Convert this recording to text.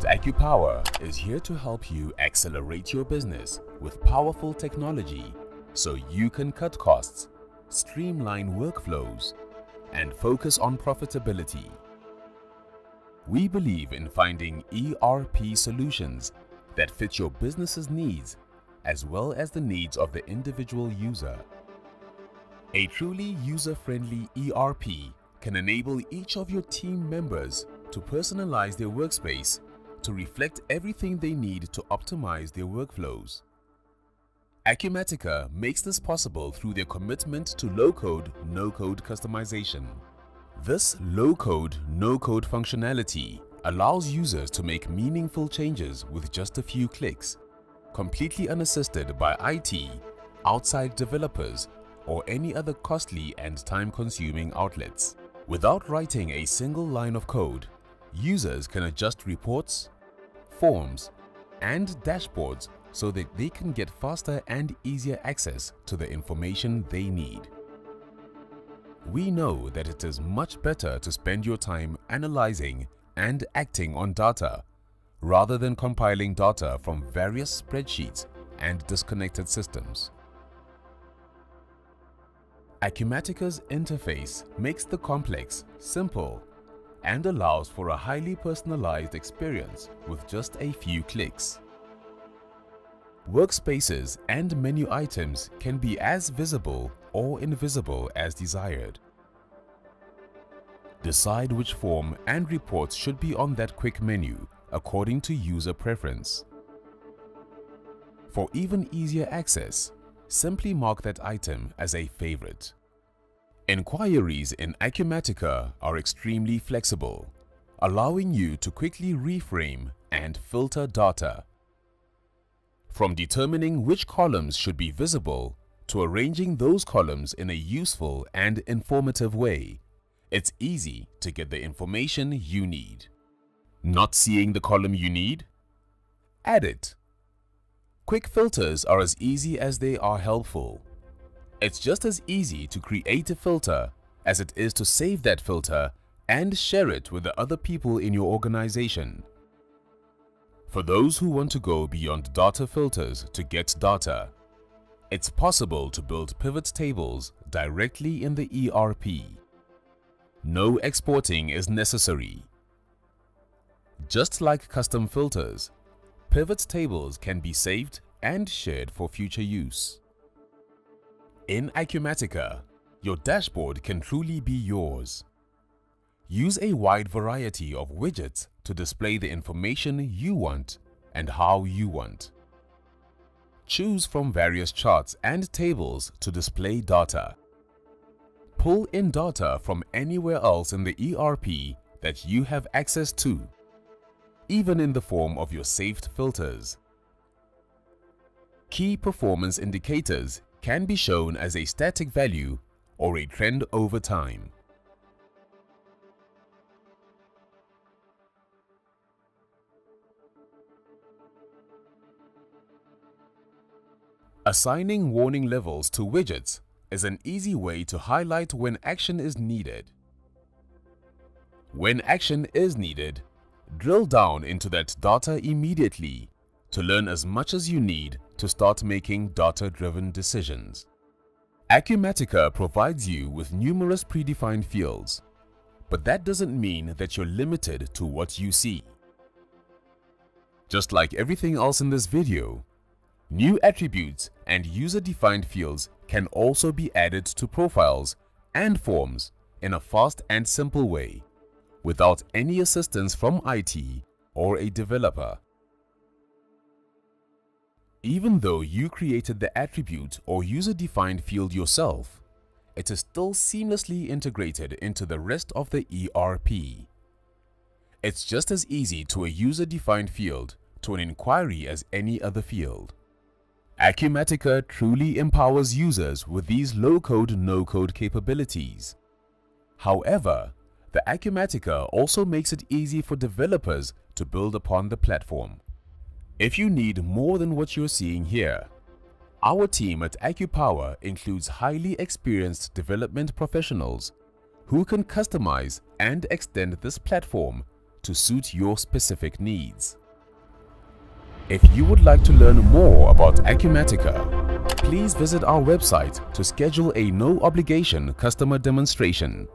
at Acupower is here to help you accelerate your business with powerful technology so you can cut costs, streamline workflows, and focus on profitability. We believe in finding ERP solutions that fit your business's needs as well as the needs of the individual user. A truly user-friendly ERP can enable each of your team members to personalize their workspace to reflect everything they need to optimize their workflows. Acumatica makes this possible through their commitment to low-code, no-code customization. This low-code, no-code functionality allows users to make meaningful changes with just a few clicks, completely unassisted by IT, outside developers, or any other costly and time-consuming outlets. Without writing a single line of code, users can adjust reports, forms, and dashboards so that they can get faster and easier access to the information they need. We know that it is much better to spend your time analyzing and acting on data rather than compiling data from various spreadsheets and disconnected systems. Acumatica's interface makes the complex simple and allows for a highly personalized experience with just a few clicks. Workspaces and menu items can be as visible or invisible as desired. Decide which form and reports should be on that quick menu according to user preference. For even easier access, simply mark that item as a favorite. Inquiries in Acumatica are extremely flexible, allowing you to quickly reframe and filter data. From determining which columns should be visible to arranging those columns in a useful and informative way, it's easy to get the information you need. Not seeing the column you need? Add it. Quick filters are as easy as they are helpful. It's just as easy to create a filter as it is to save that filter and share it with the other people in your organization. For those who want to go beyond data filters to get data, it's possible to build pivot tables directly in the ERP. No exporting is necessary. Just like custom filters, pivot tables can be saved and shared for future use. In Acumatica, your dashboard can truly be yours. Use a wide variety of widgets to display the information you want and how you want. Choose from various charts and tables to display data. Pull in data from anywhere else in the ERP that you have access to, even in the form of your saved filters. Key performance indicators can be shown as a static value or a trend over time. Assigning warning levels to widgets is an easy way to highlight when action is needed. When action is needed, drill down into that data immediately to learn as much as you need to start making data-driven decisions. Acumatica provides you with numerous predefined fields, but that doesn't mean that you're limited to what you see. Just like everything else in this video, new attributes and user-defined fields can also be added to profiles and forms in a fast and simple way, without any assistance from IT or a developer. Even though you created the attribute or user-defined field yourself, it is still seamlessly integrated into the rest of the ERP. It's just as easy to a user-defined field to an inquiry as any other field. Acumatica truly empowers users with these low-code, no-code capabilities. However, the Acumatica also makes it easy for developers to build upon the platform. If you need more than what you're seeing here, our team at Acupower includes highly experienced development professionals who can customize and extend this platform to suit your specific needs. If you would like to learn more about Acumatica, please visit our website to schedule a no-obligation customer demonstration.